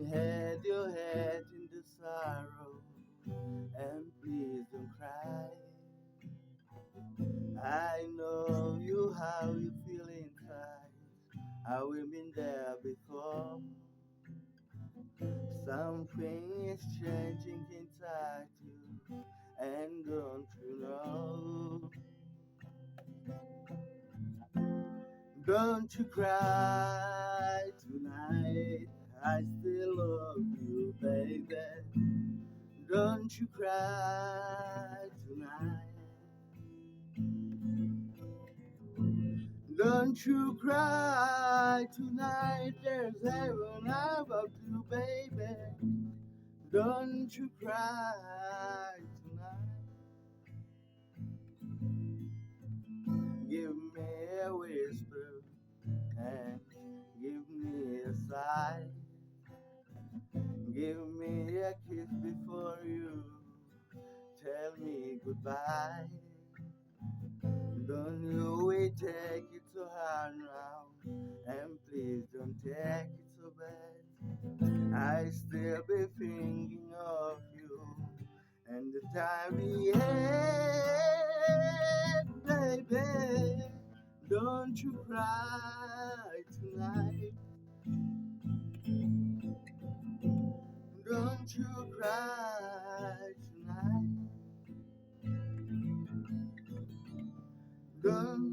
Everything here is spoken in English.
hide your head in the sorrow, and please don't cry. I know you how you feel inside. How we've been there before. Something is changing inside you, and don't you know? Don't you cry tonight. I still love you, baby. Don't you cry tonight. Don't you cry tonight. There's heaven above you, baby. Don't you cry tonight. Give me a whisper and give me a sigh. Give me a kiss before you tell me goodbye. Don't you wait, take it so hard now, and please don't take it so bad. I still be thinking of you and the time we had, baby. Don't you cry tonight. Don't you cry tonight. Don't